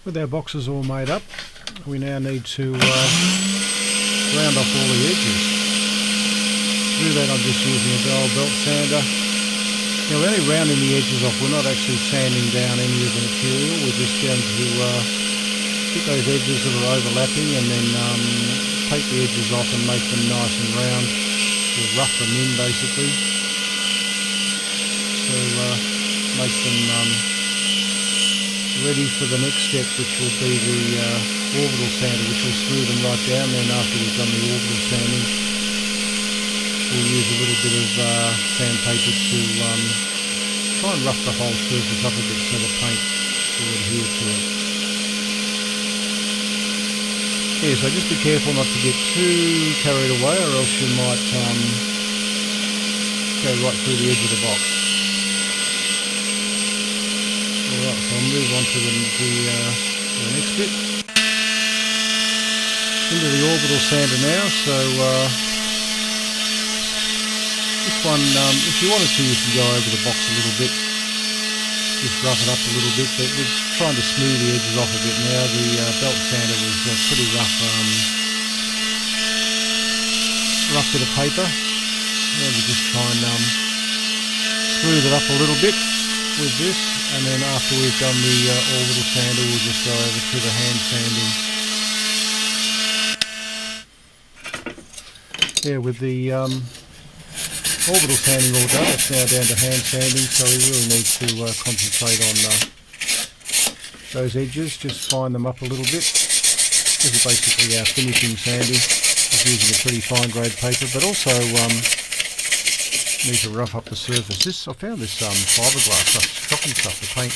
With our boxes all made up, we now need to round off all the edges. To do that, I'm just using a dull belt sander. Now we're only rounding the edges off, we're not actually sanding down any of the material, we're just going to get those edges that are overlapping and then take the edges off and make them nice and round. We'll rough them in basically. So make them ready for the next step, which will be the orbital sander, which will smooth them right down. Then after we've done the orbital sanding, we'll use a little bit of sandpaper to try and rough the whole surface up a bit so the paint will adhere to it. Yeah, so just be careful not to get too carried away, or else you might go right through the edge of the box. Alright, so I'll move on to the next bit. Into the orbital sander now, so this one, if you wanted to, you can go over the box a little bit, just rough it up a little bit, but we're trying to smooth the edges off a bit now. The belt sander was a pretty rough bit of paper. Now we just try and smooth it up a little bit with this, and then after we've done the orbital sander, we'll just go over to the hand sanding. Yeah, with the orbital sanding all done, it's now down to hand sanding, so we really need to concentrate on those edges, just fine them up a little bit. This is basically our finishing sanding, just using a pretty fine grade paper, but also need to rough up the surface. I found this fiberglass stuff, shocking stuff to paint.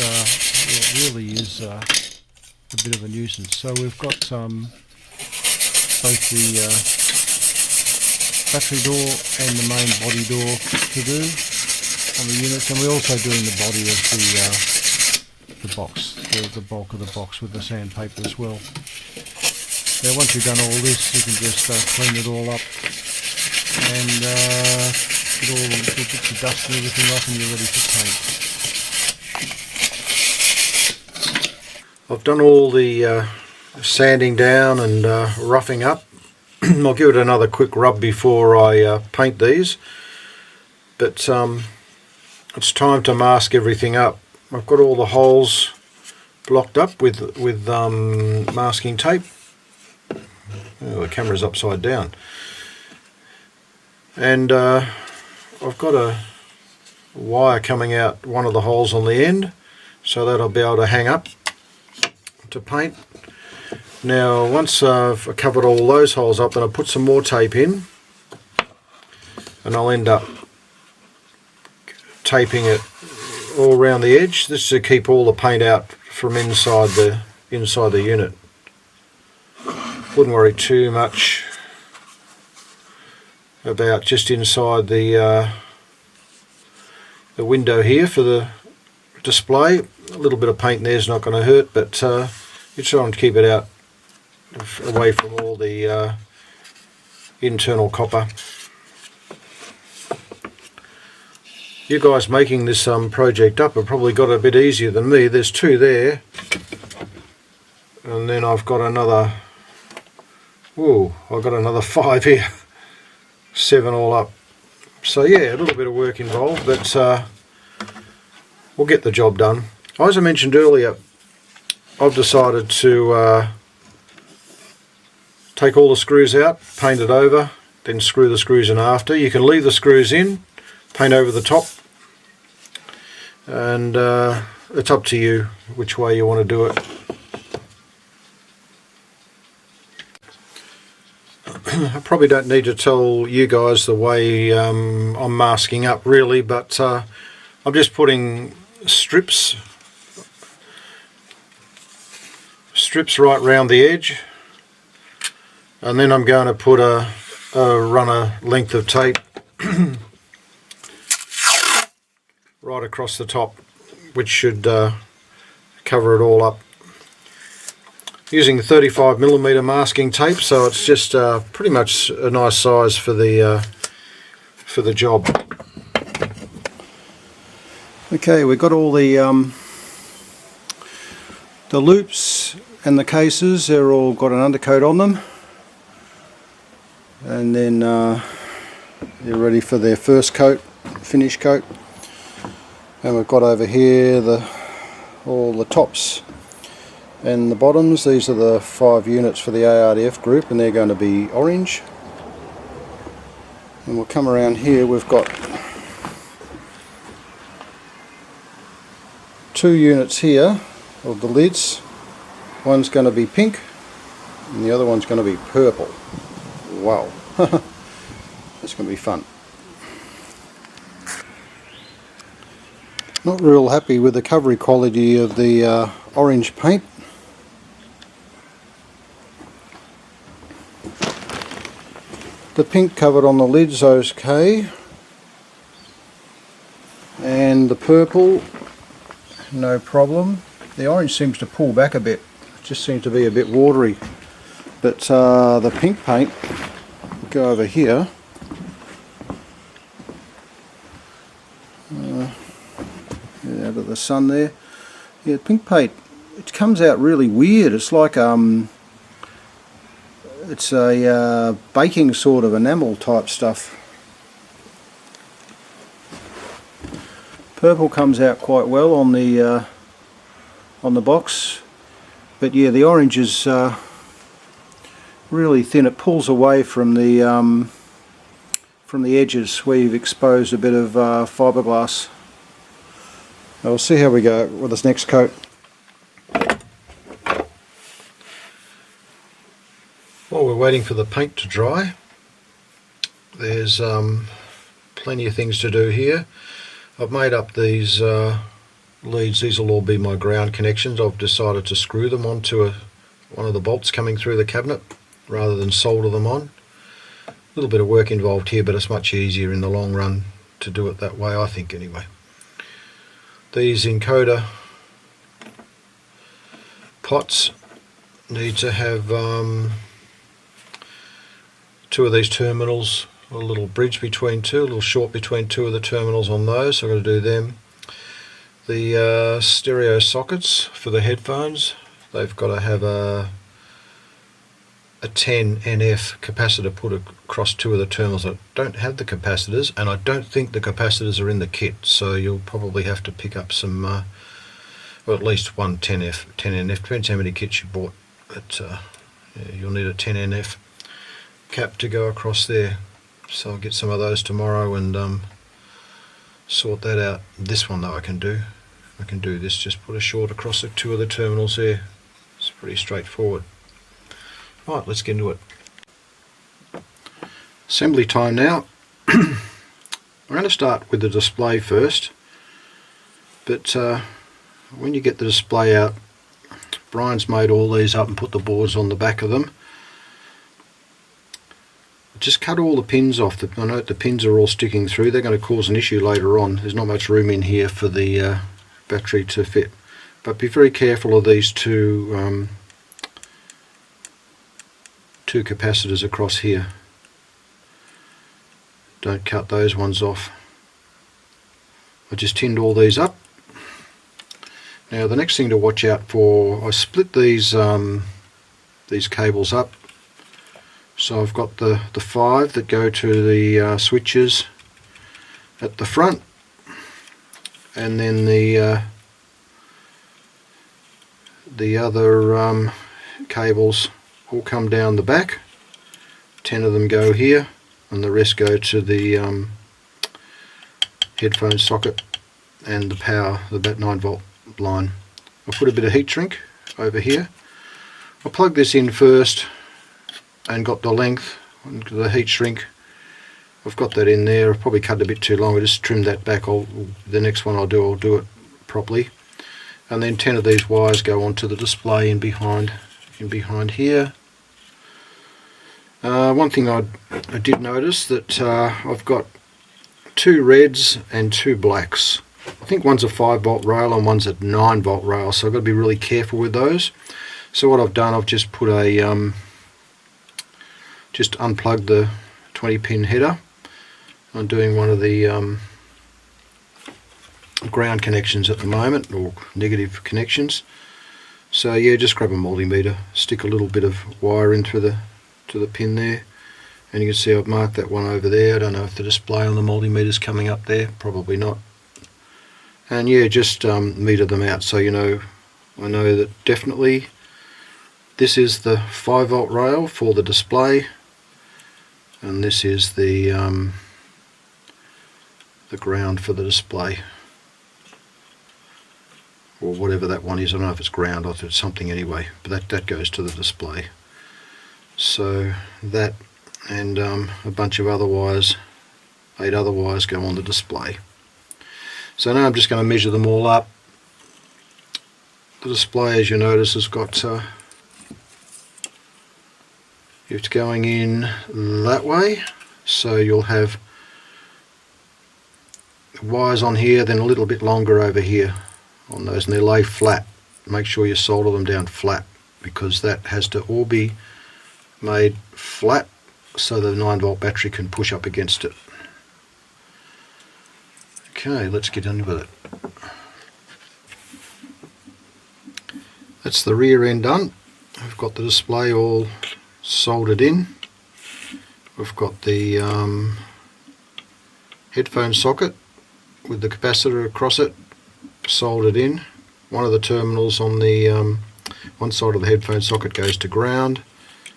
It really is a bit of a nuisance. So we've got both the battery door and the main body door to do on the units, and we're also doing the body of the box, the bulk of the box with the sandpaper as well. Now once you've done all this, you can just clean it all up and get all the bits of dust and everything off, and you're ready for paint. I've done all the sanding down and roughing up. I'll give it another quick rub before I paint these, but it's time to mask everything up. I've got all the holes blocked up with masking tape. Oh, the camera's upside down. And I've got a wire coming out one of the holes on the end, so that I'll be able to hang up to paint. Now once I've covered all those holes up, then I'll put some more tape in, and I'll end up taping it all around the edge. This is to keep all the paint out from inside the unit. Wouldn't worry too much about just inside the window here for the display. A little bit of paint there is not going to hurt, but you're trying to keep it out away from all the internal copper. You guys making this project up have probably got it a bit easier than me. There's 2 there, and then I've got another, I've got another 5 here, 7 all up. So yeah, a little bit of work involved, but we'll get the job done. As I mentioned earlier, I've decided to take all the screws out, paint it over, then screw the screws in after. You can leave the screws in, paint over the top, and it's up to you which way you want to do it. I probably don't need to tell you guys the way I'm masking up really, but I'm just putting strips right round the edge, and then I'm going to put a runner length of tape right across the top, which should cover it all up. Using 35mm masking tape, so it's just pretty much a nice size for the job. Okay, we've got all the The loops and the cases, they're all got an undercoat on them, and then they're ready for their first coat, finish coat. And we've got over here all the tops and the bottoms. These are the 5 units for the ARDF group, and they're going to be orange. And we'll come around here, we've got 2 units here of the lids. One's going to be pink and the other one's going to be purple. Wow. That's going to be fun. Not real happy with the coverage quality of the orange paint. The pink covered on the lids okay, and the purple no problem. The orange seems to pull back a bit, it just seems to be a bit watery, but the pink paint, go over here, out of the sun there, yeah, pink paint, it comes out really weird. It's like it's a baking sort of enamel type stuff. Purple comes out quite well on the box, but yeah, the orange is really thin. It pulls away from the edges where you've exposed a bit of fiberglass. Now we'll see how we go with this next coat. While we're waiting for the paint to dry, there's plenty of things to do here. I've made up these leads. These will all be my ground connections. I've decided to screw them onto one of the bolts coming through the cabinet rather than solder them on. A little bit of work involved here, but it's much easier in the long run to do it that way, I think anyway. These encoder pots need to have 2 of these terminals, a little bridge between 2, a little short between 2 of the terminals on those, so I've got to do them. The stereo sockets for the headphones, they've got to have a 10 NF capacitor put across 2 of the terminals. I don't have the capacitors, and I don't think the capacitors are in the kit, so you'll probably have to pick up some, or at least one 10NF, depends how many kits you bought, but yeah, you'll need a 10NF cap to go across there. So I'll get some of those tomorrow and sort that out. This one though I can do this, just put a short across the 2 of the terminals there. It's pretty straightforward. Right, let's get into it. Assembly time now. I'm going to start with the display first, but when you get the display out, Brian's made all these up and put the boards on the back of them. Just cut all the pins off. I note the pins are all sticking through. They're going to cause an issue later on. There's not much room in here for the battery to fit. But be very careful of these two capacitors across here. Don't cut those ones off. I just tinned all these up. Now the next thing to watch out for, I split these cables up. So I've got the 5 that go to the switches at the front, and then the other cables all come down the back. 10 of them go here, and the rest go to the headphone socket and the power, the 9 volt line. I'll put a bit of heat shrink over here. I'll plug this in first and got the length and the heat shrink. I've got that in there. I've probably cut it a bit too long. I just trimmed that back. The next one I'll do it properly. And then 10 of these wires go onto the display in behind here. One thing I did notice that I've got 2 reds and 2 blacks. I think one's a 5 volt rail and one's a 9 volt rail, so I've got to be really careful with those. So what I've done, I've just put a just unplugged the 20 pin header. I'm doing one of the ground connections at the moment, or negative connections. So yeah, just grab a multimeter, stick a little bit of wire into the pin there, and you can see I've marked that one over there. I don't know if the display on the multimeter is coming up there, probably not. And yeah, just meter them out so you know. I know that definitely this is the 5-volt rail for the display, and this is the ground for the display, or whatever that one is. I don't know if it's ground or if it's something anyway, but that goes to the display. So that and a bunch of other wires, 8 other wires, go on the display. So now I'm just going to measure them all up. The display, as you notice, has got it's going in that way, so you'll have wires on here, then a little bit longer over here on those, and they lay flat. Make sure you solder them down flat, because that has to all be made flat so the 9-volt battery can push up against it. Okay, let's get on with it. That's the rear end done. We've got the display all soldered in. We've got the headphone socket with the capacitor across it soldered in. One of the terminals on the one side of the headphone socket goes to ground,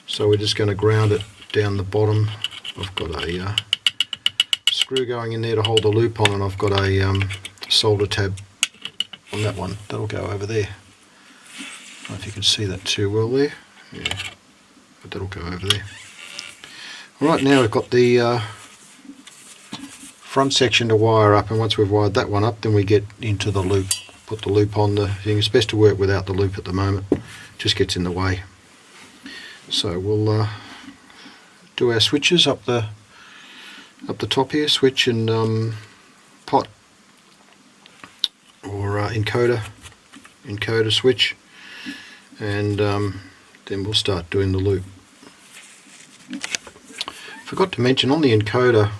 so we're just going to ground it down the bottom. I've got a screw going in there to hold the loop on, and I've got a solder tab on that one. That'll go over there. I don't know if you can see that too well there. Yeah, but that'll go over there. Alright, now we've got the front section to wire up, and once we've wired that one up, then we get into the loop. Put the loop on the thing. It's best to work without the loop at the moment. It just gets in the way. So we'll do our switches up the top here, switch and pot, or encoder switch, and then we'll start doing the loop. Forgot to mention, on the encoder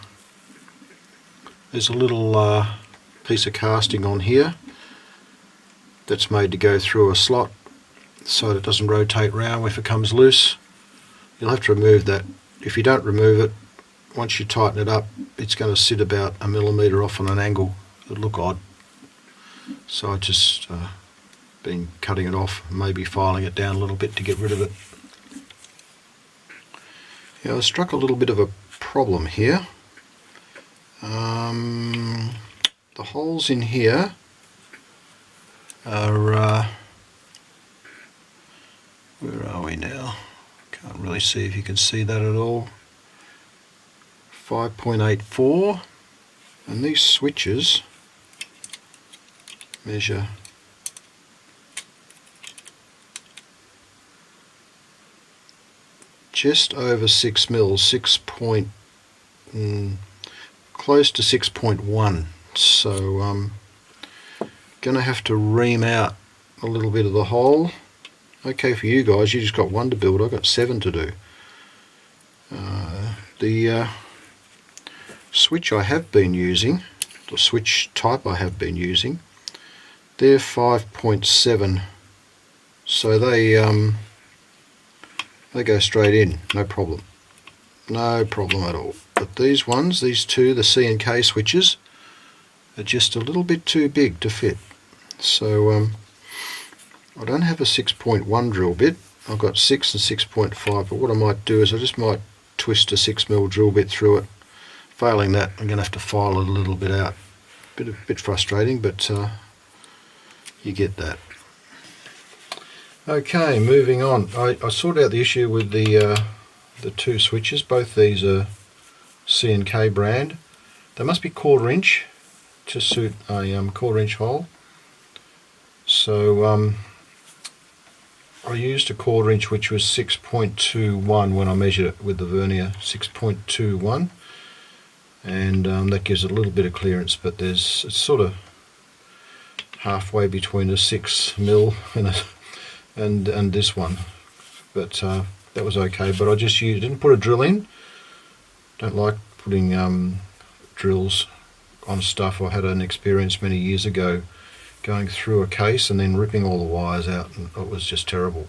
there's a little piece of casting on here that's made to go through a slot so that it doesn't rotate round if it comes loose. You'll have to remove that. If you don't remove it, once you tighten it up, it's going to sit about 1 millimeter off on an angle. It'll look odd. So I just been cutting it off, maybe filing it down a little bit to get rid of it. Yeah, I struck a little bit of a problem here. The holes in here are where are we now? Can't really see if you can see that at all. 5.84, and these switches measure just over 6 mils, close to 6.1. So gonna have to ream out a little bit of the hole. Okay, for you guys, you just got 1 to build. I've got 7 to do. The switch I have been using, the switch type I have been using, they're 5.7, so they go straight in, no problem at all. But these ones, these two, the C and K switches, are just a little bit too big to fit. So I don't have a 6.1 drill bit. I've got 6 and 6.5, but what I might do is I just might twist a 6mm drill bit through it. Failing that, I'm going to have to file it a little bit out. Bit frustrating, but you get that. Okay, moving on. I sorted out the issue with the 2 switches. Both these are C and K brand. They must be 1/4 inch to suit a 1/4 inch hole. So I used a 1/4 inch, which was 6.21 when I measured it with the vernier, 6.21, and that gives it a little bit of clearance, but it's sort of halfway between a 6mm and this one, but that was okay. But I just didn't put a drill in. Don't like putting drills on stuff. I had an experience many years ago going through a case and then ripping all the wires out, and it was just terrible.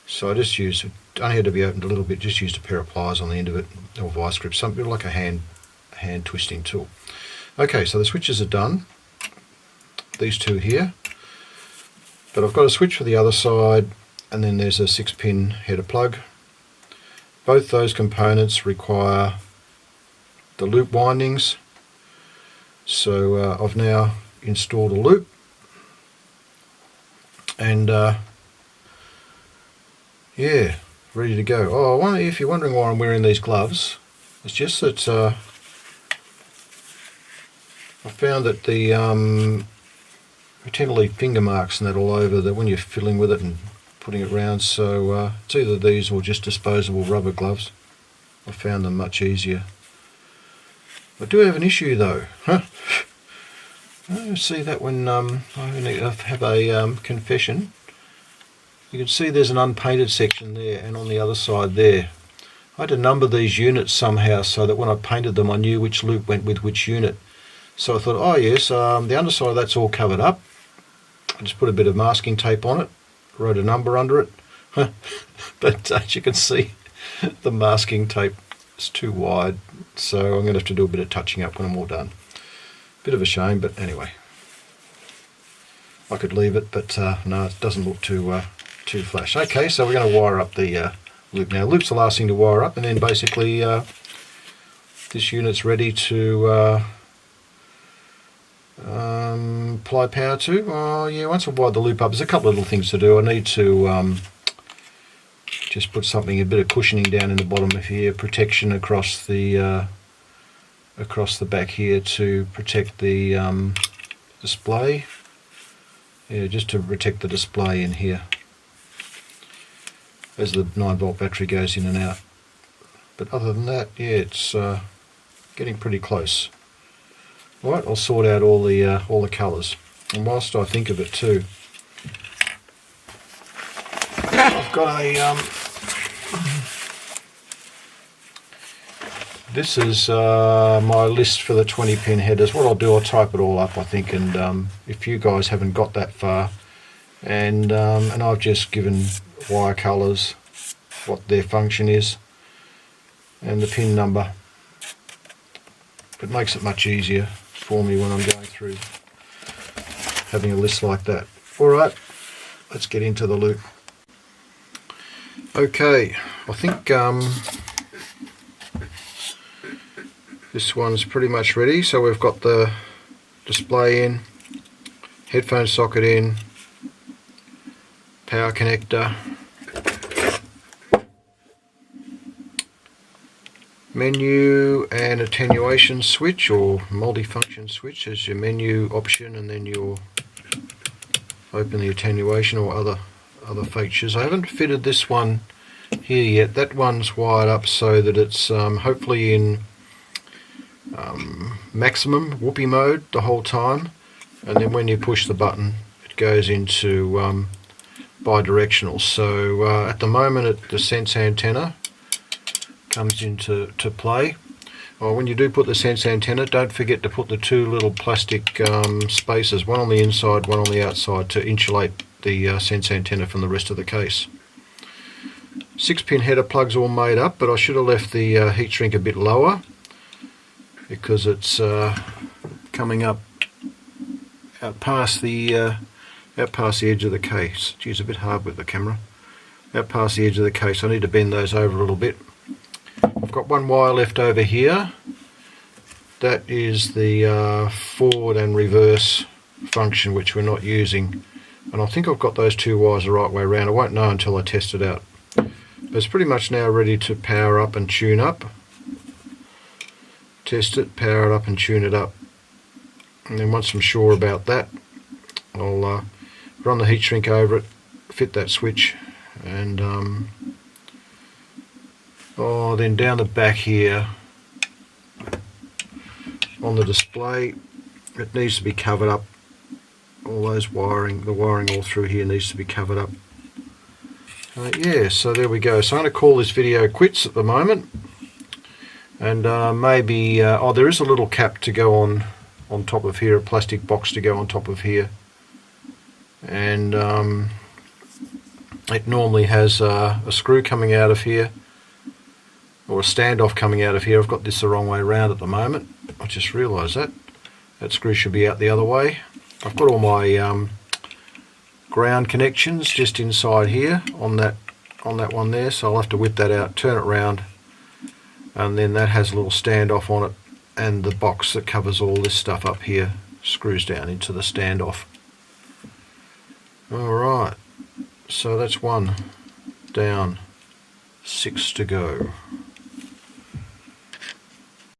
So I just used, it only had to be opened a little bit, just used a pair of pliers on the end of it, or vice grip, something like a hand twisting tool. Okay, so the switches are done, these two here, but I've got a switch for the other side, and then there's a 6-pin header plug. Both those components require the loop windings, so I've now installed a loop, and yeah, ready to go. Oh, I wonder if you're wondering why I'm wearing these gloves, it's just that I found that the you tend to leave finger marks and that all over that when you're fiddling with it and putting it around, so it's either these or just disposable rubber gloves. I found them much easier. I do have an issue though. I see that when I have a confession. You can see there's an unpainted section there, and on the other side there. I had to number these units somehow so that when I painted them I knew which loop went with which unit. So I thought, oh yes, the underside of that's all covered up. I just put a bit of masking tape on it, wrote a number under it, but as you can see the masking tape is too wide, so I'm going to have to do a bit of touching up when I'm all done. Bit of a shame, but anyway, I could leave it, but no, it doesn't look too flash. Okay, so we're going to wire up the loop now. Loop's the last thing to wire up, and then basically this unit's ready to apply power to. Oh yeah, once I've wired the loop up, there's a couple of little things to do. I need to just put something, a bit of cushioning down in the bottom of here, protection across the back here to protect the display. Yeah, just to protect the display in here as the 9-volt battery goes in and out. But other than that, yeah, it's getting pretty close. Right, I'll sort out all the colours, and whilst I think of it too, I've got a this is my list for the 20-pin headers. What I'll do, I'll type it all up, I think, and if you guys haven't got that far, and I've just given wire colours, what their function is, and the pin number. It makes it much easier for me when I'm going through having a list like that. Alright, let's get into the loop. Okay, I think this one's pretty much ready. So we've got the display in, headphone socket in, power connector, menu and attenuation switch, or multi-function switch as your menu option, and then you'll open the attenuation or other features. I haven't fitted this one here yet. That one's wired up so that it's hopefully in maximum whoopee mode the whole time, and then when you push the button it goes into bi-directional. So at the moment the sense antenna comes into play. Well, when you do put the sense antenna, don't forget to put the two little plastic spaces, one on the inside, one on the outside, to insulate the sense antenna from the rest of the case. 6-pin header plugs all made up, but I should have left the heat shrink a bit lower because it's coming up out past the edge of the case. Geez, a bit hard with the camera. Out past the edge of the case. I need to bend those over a little bit. I've got one wire left over here. That is the forward and reverse function, which we're not using, and I think I've got those two wires the right way around. I won't know until I test it out, but it's pretty much now ready to power up and tune up. Test it, power it up and tune it up, and then once I'm sure about that, I'll run the heat shrink over it, fit that switch, and then down the back here on the display, it needs to be covered up. All those wiring, the wiring all through here needs to be covered up. Yeah, so there we go. So I'm going to call this video quits at the moment, and maybe there is a little cap to go on top of here, a plastic box to go on top of here. and it normally has a screw coming out of here, or a standoff coming out of here. I've got this the wrong way around at the moment. I just realised that screw should be out the other way. I've got all my ground connections just inside here on that one there, so I'll have to whip that out, turn it around, and then that has a little standoff on it, and the box that covers all this stuff up here screws down into the standoff. Alright, so that's one down, 6 to go.